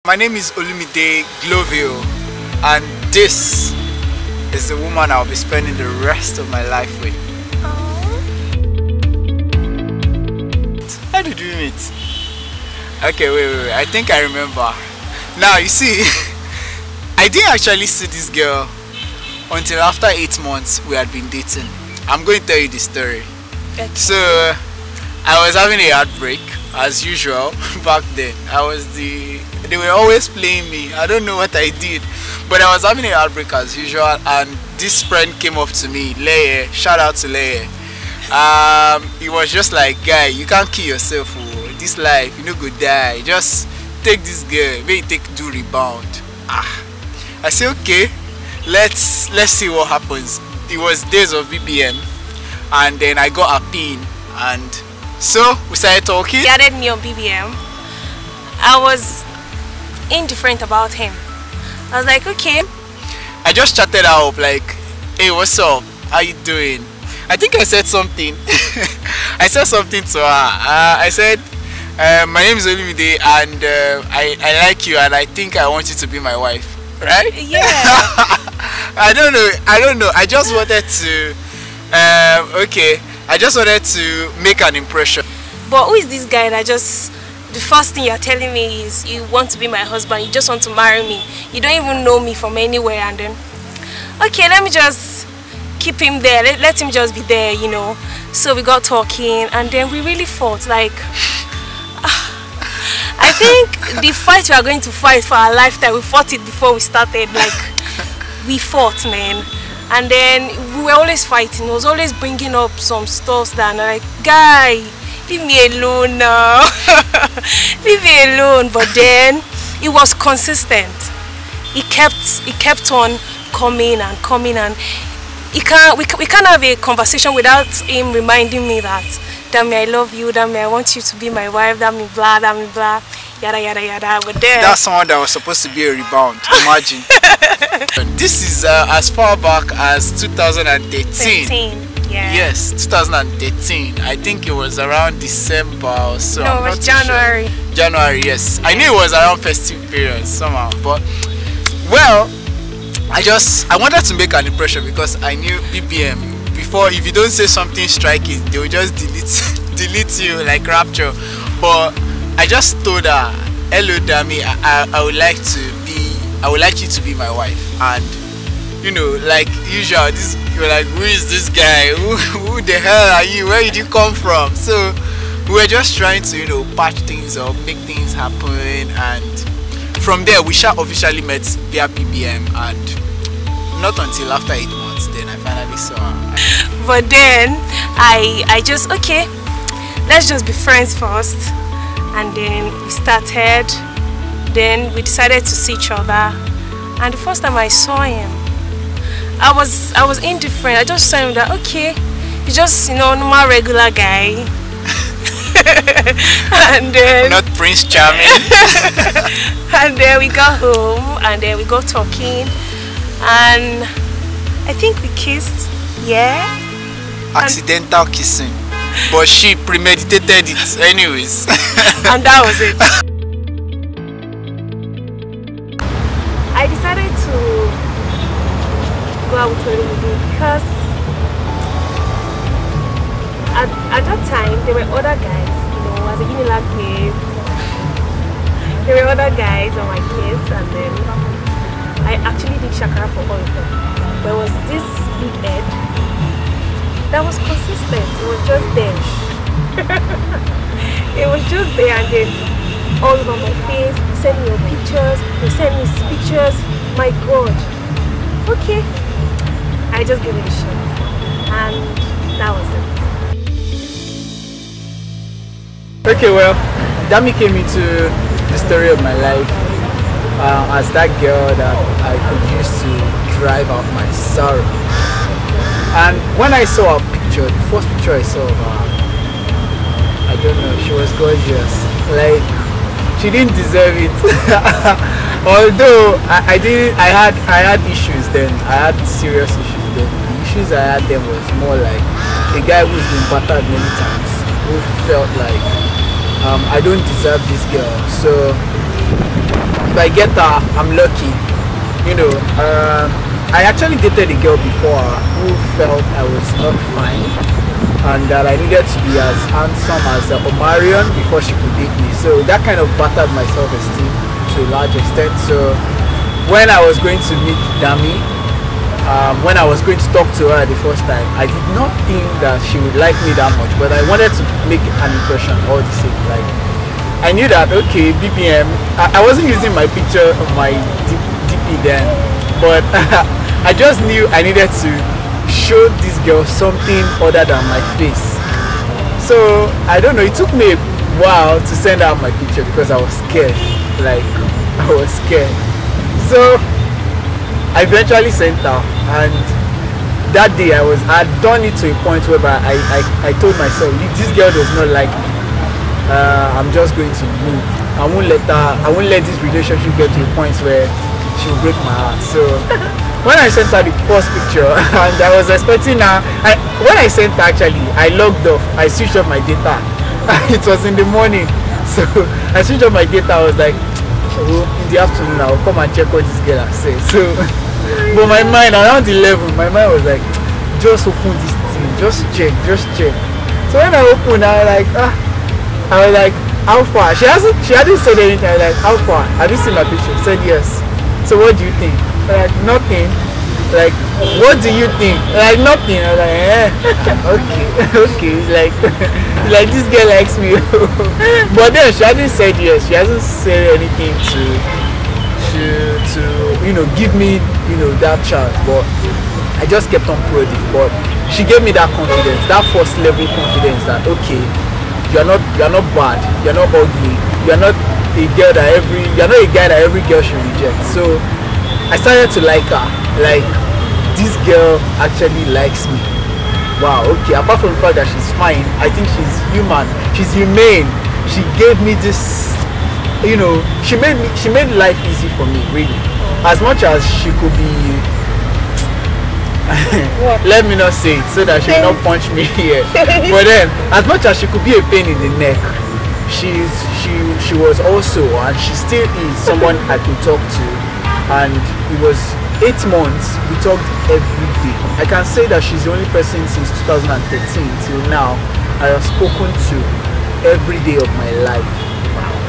My name is Olumide and this is the woman I'll be spending the rest of my life with. How did we meet? Okay, wait. I think I remember. Now, you see, I didn't actually see this girl until after 8 months we had been dating. I'm going to tell you the story. Okay. So, I was having a heartbreak as usual back then. They were always playing me. I don't know what I did, but I was having a heartbreak as usual, and this friend came up to me, Leye, shout out to Leye. He was just like, guy, you can't kill yourself. Oh. This life, you no go die. Just take this girl, maybe do rebound. I say okay, let's see what happens. It was days of BBM, and then I got a pin, and so we started talking. He added me on BBM. I was indifferent about him. I was like, okay. I just chatted her up like, hey, what's up? How you doing? I think I said something. I said something to her. I said, my name is Olumide, and I like you, and I think I want you to be my wife. Right? Yeah. I don't know. I just wanted to, okay. I just wanted to make an impression. But who is this guy that just, the first thing you're telling me is you want to be my husband, you just want to marry me. You don't even know me from anywhere, and then, okay, let me just keep him there. Let him just be there, you know. So we got talking, and then we really fought. Like, I think the fight we are going to fight for our lifetime, we fought it before we started. Like, we fought, man. And then we were always fighting. He was always bringing up some stuff that I'm like, guy, leave me alone now. Leave me alone. But then it was consistent. He kept on coming, and we can't have a conversation without him reminding me that, Dami, I love you, Dami, I want you to be my wife, Dami blah, yada yada yada. But then that's someone that was supposed to be a rebound. Imagine. This is as far back as 2013. 13, yeah. Yes, 2013. I think it was around December or so. No, it was January. Sure. January, yes. I knew it was around festive period somehow, but well, I wanted to make an impression because I knew BBM. Before, if you don't say something striking, they will just delete you like rapture. But I just told her, hello Dami, I would like you to be my wife. And you know, like usual, you're like, who is this guy? Who the hell are you? Where did you come from? So we were just trying to, you know, patch things up, make things happen, and from there we officially met via BBM, and not until after 8 months then I finally saw her. But then I just, okay, let's just be friends first. And then we started, then we decided to see each other. And the first time I saw him, I was indifferent. I just saw him that, okay, he's just, you know, normal regular guy. And then not Prince Charming. And then we got home, and then we got talking, and I think we kissed. Yeah. Accidental kissing. But she premeditated it anyways. And that was it. I decided to go out with Olumide because at that time there were other guys, you know, as a Unilag babe. There were other guys on my case, and then I actually did shakara for all of them. There was this big head that was consistent. It was just there. It was just there, and then all over my face, send me your pictures, you send me pictures. My God. Okay. I just gave it a shot, and that was it. Okay, well, Dami came into the story of my life as that girl that I could use to drive out my sorrow. And when I saw her picture, the first picture I saw of her, I don't know, she was gorgeous. Like, she didn't deserve it. Although I had issues then. I had serious issues then. The issues I had then was more like a guy who's been battered many times, who felt like I don't deserve this girl. So if I get her, I'm lucky. You know, I actually dated a girl before who felt I was not fine and that I needed to be as handsome as Omarion before she could date me. So that kind of battered my self-esteem to a large extent. So when I was going to meet Dami, when I was going to talk to her the first time, I did not think that she would like me that much, but I wanted to make an impression all the same. Like, I knew that, okay, BBM, I wasn't using my picture of my DP then, but I just knew I needed to show this girl something other than my face. So, I don't know, it took me a while to send out my picture because I was scared. Like, I was scared. So, I eventually sent her, and that day I'd done it to a point where I told myself, if this girl does not like me, I'm just going to move. I won't let this relationship get to a point where she will break my heart. So when I sent her the first picture, and I was expecting her, when I sent her actually, I logged off. I switched off my data. It was in the morning, so I switched off my data. I was like, oh, in the afternoon I'll come and check what this girl has said. So, but my mind around 11, my mind was like, just open this thing, just check. So when I opened, I was like, how far? She hadn't said anything. I was like, how far? Have you seen my picture? She said yes. So what do you think? I was like, nothing. Like, what do you think? Like, nothing. I was like, okay. Like this girl likes me. But then she hasn't said yes. She hasn't said anything to give me that chance. But I just kept on prodding. But she gave me that confidence, that first level confidence that okay, you're not bad, you're not ugly, you're not a guy that every girl should reject. So I started to like her. Like, this girl actually likes me. Wow, okay, apart from the fact that she's fine, I think she's human, she's humane. She gave me this, she made life easy for me, really. As much as she could be let me not say it so that she will not punch me here. But then, as much as she could be a pain in the neck, she was also, and she still is, someone I could talk to. And it was 8 months we talked every day. I can say that she's the only person since 2013 till now I have spoken to every day of my life.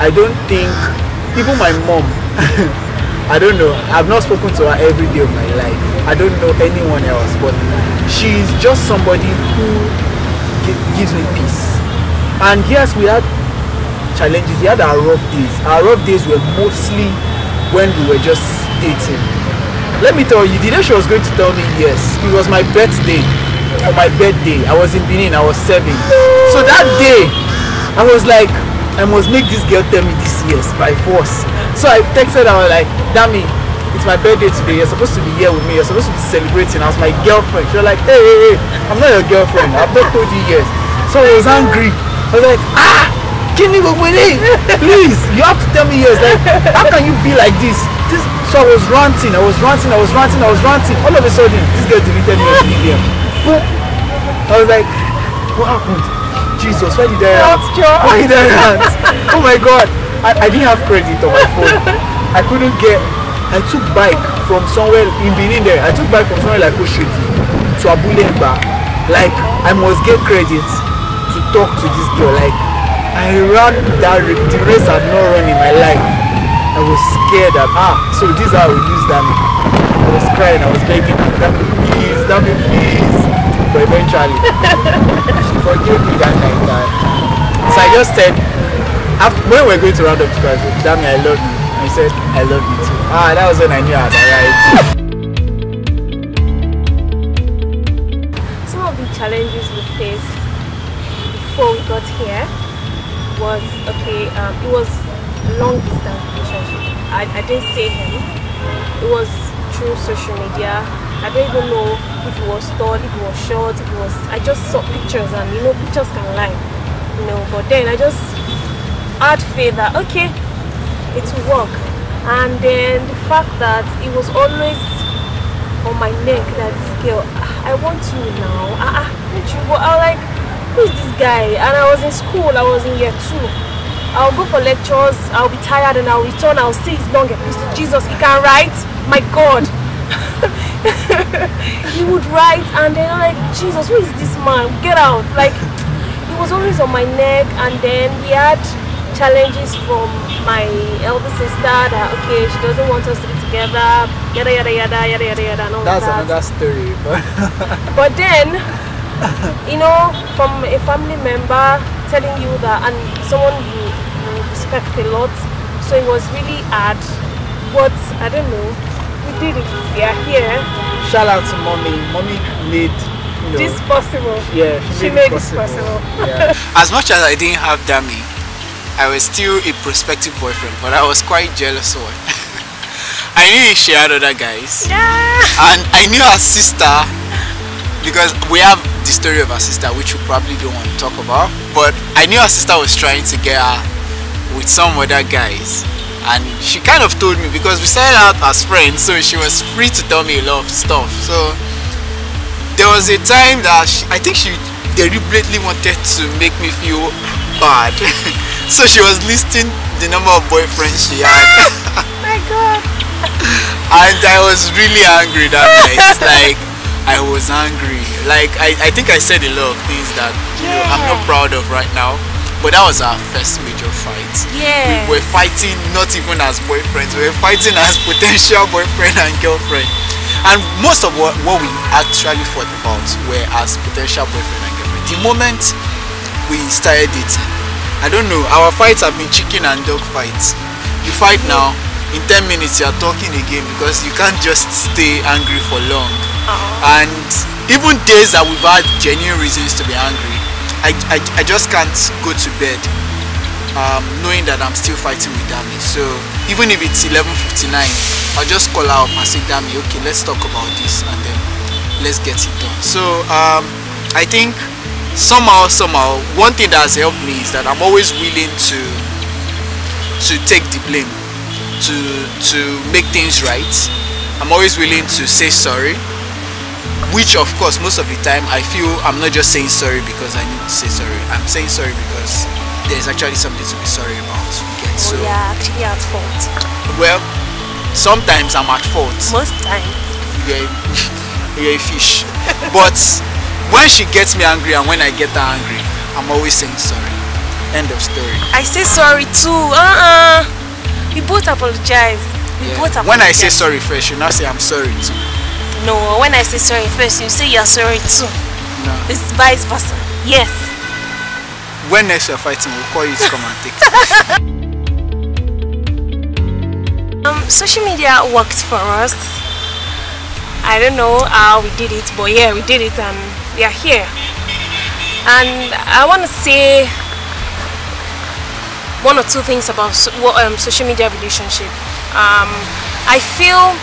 I don't think, even my mom, I don't know, I've not spoken to her every day of my life. I don't know anyone else, but she's just somebody who gives me peace. And yes, we had challenges, we had our rough days. Our rough days were mostly when we were just dating. Let me tell you, the day she was going to tell me yes, it was my birthday. On my birthday, I was in Benin, I was 7. So that day, I was like, I must make this girl tell me this yes by force. So I texted her, I was like, Dami, it's my birthday today, you're supposed to be here with me, you're supposed to be celebrating. I was my girlfriend. She was like, hey, I'm not your girlfriend, I've not told you yes. So I was angry. I was like, give me money, please, you have to tell me yes. Like, how can you be like this? So I was ranting. All of a sudden, this girl deleted me on Medium. I was like, what happened? Jesus, why did I rant? Oh my God, I didn't have credit on my phone. I took bike from somewhere in Benin there. I took bike from somewhere like Oshodi to Abulemba. Like, I must get credit to talk to this girl. Like, I ran the race I'd not run in my life. I was scared that, so this is how I will use Dami. I was crying, I was begging, Dami please. But eventually, she forgave me that night. So I just said, when we were going to round up to class, Dami, I love you. I said, I love you too. That was when I knew I had arrived. Some of the challenges we faced before we got here was, it was a long distance relationship. I didn't see him. It was through social media. I don't even know if it was tall, if it was short, I just saw pictures, and pictures can lie. But then I just had faith that it will work. And then the fact that it was always on my neck that this girl, I want you now. Don't you? But I was like, who is this guy? And I was in school, I was in year 2. I'll go for lectures, I'll be tired and I'll return, I'll see his long epistle. Jesus, he can write, my God. He would write and then I'm like, Jesus, who is this man? Get out. Like, he was always on my neck. And then we had challenges from my elder sister that, okay, she doesn't want us to be together, yada yada yada yada yada yada and all That's that. another story, But then, you know, from a family member telling you that, and someone you respect a lot, so it was really hard, but I don't know, we did it. We are here. Shout out to mommy. Mommy made this possible. Yeah, she made this possible. Yeah. As much as I didn't have Dami, I was still a prospective boyfriend, but I was quite jealous of her. I knew she had other guys, and I knew her sister, because we have the story of her sister, which we probably don't want to talk about, but I knew her sister was trying to get her with some other guys, and she kind of told me, because we started out as friends, so she was free to tell me a lot of stuff. So there was a time that I think she deliberately wanted to make me feel bad. So she was listing the number of boyfriends she had. My God. And I was really angry that night. Like, I was angry. Like, I think I said a lot of things that I'm not proud of right now. But that was our first major fight. Yeah. We were fighting not even as boyfriends. We were fighting as potential boyfriend and girlfriend. And most of what we actually fought about were as potential boyfriend and girlfriend. The moment we started dating, I don't know, our fights have been chicken and dog fights. You fight now, in 10 minutes you are talking again, because you can't just stay angry for long. And even days that we've had genuine reasons to be angry, I just can't go to bed knowing that I'm still fighting with Dami. So even if it's 11:59, I'll just call her up and say, Dami, okay, let's talk about this and then let's get it done. So I think somehow one thing that has helped me is that I'm always willing to take the blame, to make things right. I'm always willing to say sorry, which of course most of the time I feel I'm not just saying sorry because I need to say sorry. I'm saying sorry because there's actually something to be sorry about. You get? So yeah, actually at fault. Well, sometimes I'm at fault. Most times. You're a fish. But when she gets me angry and when I get her angry, I'm always saying sorry. End of story. I say sorry too. We both apologize. When I say sorry first, you now say I'm sorry too. No, when I say sorry first, you say you're sorry too. No. It's vice versa. Yes. When next you're fighting, we'll call you to come and take it. Social media worked for us. I don't know how we did it, but yeah, we did it and we are here. And I want to say one or two things about social media relationship. I feel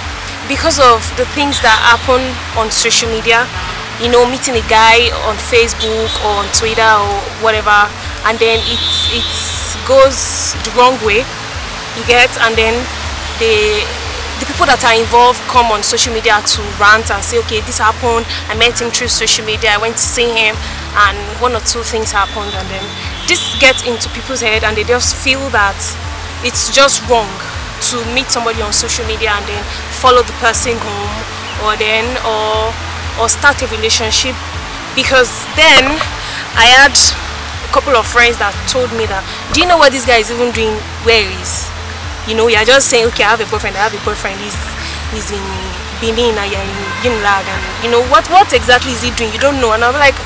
because of the things that happen on social media, you know, meeting a guy on Facebook or on Twitter or whatever, and then it goes the wrong way, you get, and then the people that are involved come on social media to rant and say, okay, this happened, I met him through social media, I went to see him, and one or two things happened, and then this gets into people's head and they just feel that it's just wrong to meet somebody on social media and then follow the person home or start a relationship. Because then I had a couple of friends that told me that, do you know what this guy is even doing where he is? You know, you're just saying, okay, I have a boyfriend, he's in Benin and you're in Unilag, and you know, what exactly is he doing? You don't know. And I'm like,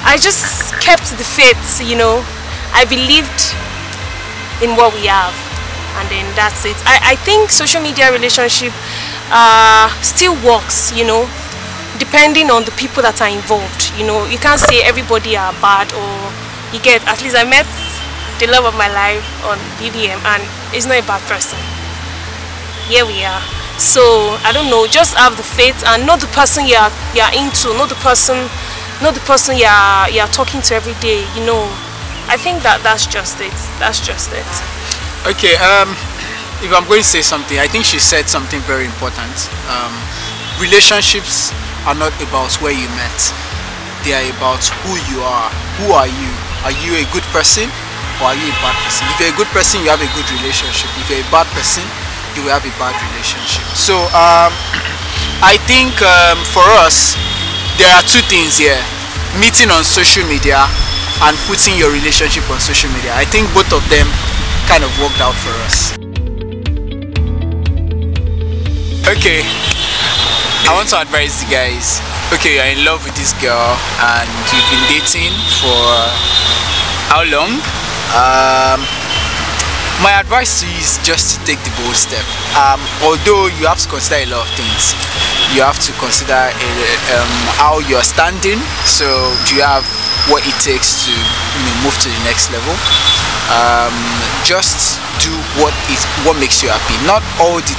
I just kept the faith, you know. I believed in what we have, and then that's it. I think social media relationship still works, you know, depending on the people that are involved. You know, you can't say everybody are bad, or you get, at least I met the love of my life on BBM and he's not a bad person. Here we are. So I don't know, just have the faith and know the person you're into, know the person you're talking to every day, you know. I think that's just it. That's just it. Okay, if I'm going to say something, I think she said something very important. Relationships are not about where you met. They are about who you are. Who are you? Are you a good person? or are you a bad person? If you're a good person, you have a good relationship. If you're a bad person, you will have a bad relationship. So I think for us, there are two things here: meeting on social media and putting your relationship on social media. I think both of them kind of worked out for us. Okay, I want to advise you guys. Okay, you're in love with this girl and you've been dating for how long? My advice to you is just to take the bold step. Although you have to consider a lot of things. You have to consider how you're standing. So do you have what it takes to move to the next level? Just do what makes you happy. Not all the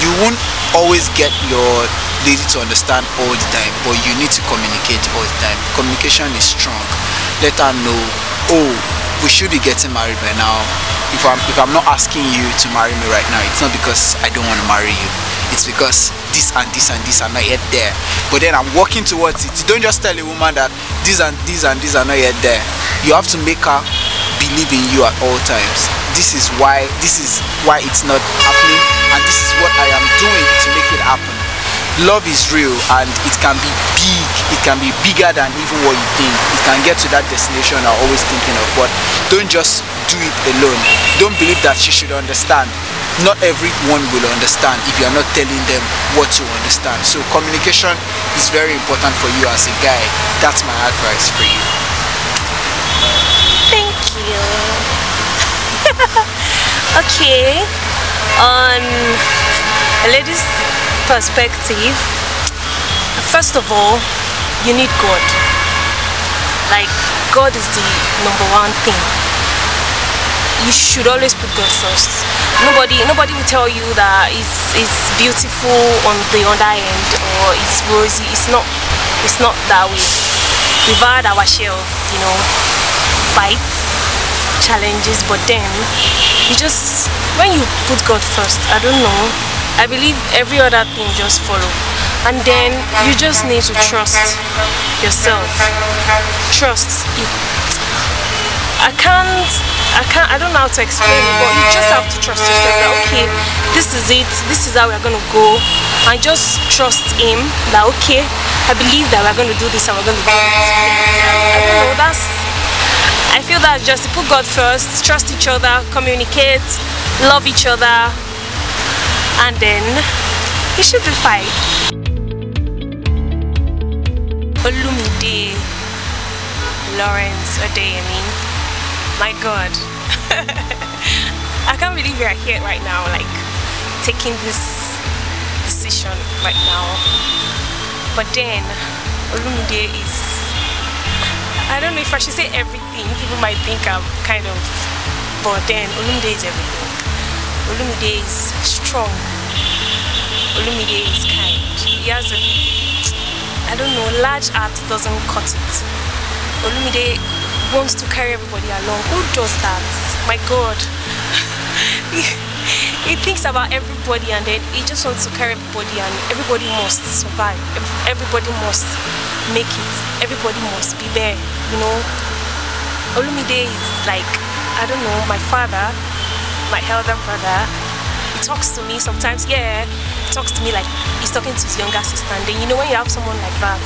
you won't always get your lady to understand all the time, but you need to communicate all the time. Communication is strong. Let her know, oh, we should be getting married by now. If I'm not asking you to marry me right now, it's not because I don't want to marry you. It's because this and this and this are not yet there. But then I'm working towards it. You don't just tell a woman that this and this and this are not yet there. You have to make her believe in you at all times. This is why it's not happening, and this is what I am doing to make it happen. Love is real, and it can be big. It can be bigger than even what you think. It can get to that destination you're always thinking of, but don't just do it alone. Don't believe that she should understand. Not everyone will understand if you're not telling them what you understand. So communication is very important for you as a guy. That's my advice for you. Thank you. Okay, on a lady's perspective, first of all, you need God. Like, God is the #1 thing. You should always put God first. Nobody will tell you that it's beautiful on the other end or it's rosy. It's not that way. We've had our share of, fights, challenges, but then when you put God first, I don't know, I believe every other thing just follow. And then you just need to trust yourself. Trust it. I don't know how to explain it, but you just have to trust yourself that, okay, this is it, this is how we're gonna go, and just trust him that, okay, I believe that we're gonna do this and we're gonna do it. I don't know, I feel that's just to put God first, trust each other, communicate, love each other, and then you should be fine. Olumide Lawrence Odeyemi, my God. I can't believe we are here right now, like taking this decision right now. But then Olumide is, I don't know if I should say everything. People might think I'm kind of, but then Olumide is everything. Olumide is strong. Olumide is kind. He has a, I don't know, large heart doesn't cut it. Olumide wants to carry everybody along. Who does that? My God. He thinks about everybody and then he just wants to carry everybody, and everybody must survive. Everybody must make it. Everybody must be there, Olumide is like, I don't know, my father, my elder brother. He talks to me sometimes, yeah, he talks to me like he's talking to his younger sister. And then, when you have someone like that,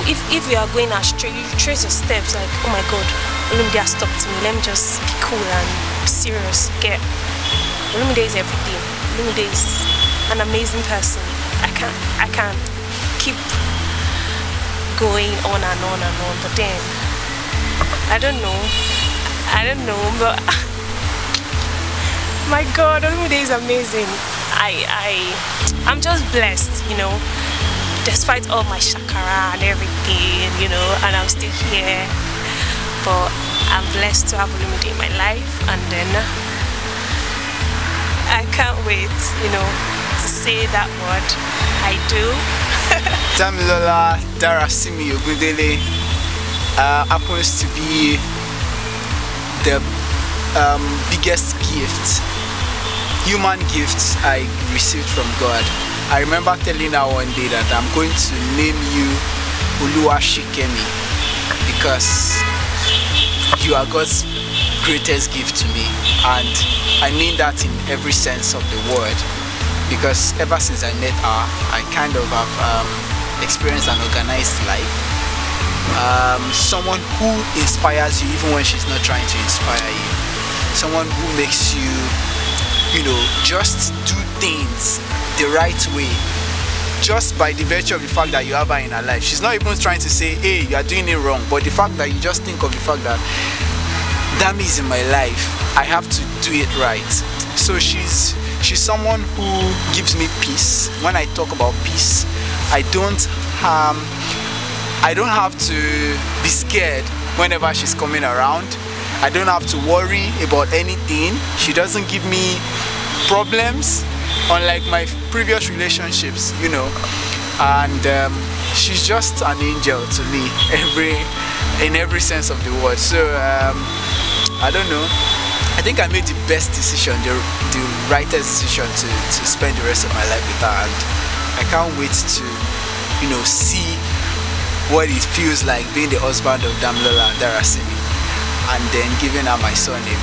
if you are going astray, you trace your steps like, oh my God, Olumide has stopped me, let me just be cool and be serious. Olumide is everything. Olumide is an amazing person. I can't keep going on and on and on, but then I don't know, but my God, Olumide is amazing. I'm just blessed, despite all my shakara and everything, and I'm still here. But I'm blessed to have Olumide in my life, and then I can't wait, to say that word. I do. Damilola Darasimi Ogundele happens to be the biggest gift, human gift I received from God. I remember telling her one day that I'm going to name you Oluwashikemi because you are God's greatest gift to me, and I mean that in every sense of the word, because ever since I met her, I kind of have experienced an organized life. Someone who inspires you even when she's not trying to inspire you. Someone who makes you, you know, just do things the right way, just by the virtue of the fact that you have her in her life. She's not even trying to say, hey, you are doing it wrong, but the fact that you just think of the fact that Dami is in my life, I have to do it right. So she's someone who gives me peace. When I talk about peace, I don't have to be scared whenever she's coming around. I don't have to worry about anything. She doesn't give me problems, unlike my previous relationships, you know. And she's just an angel to me, in every sense of the word. So I don't know. I think I made the best decision, the rightest decision to spend the rest of my life with her, and I can't wait to, you know, see what it feels like being the husband of Damilola and Darasimi, and then giving her my surname.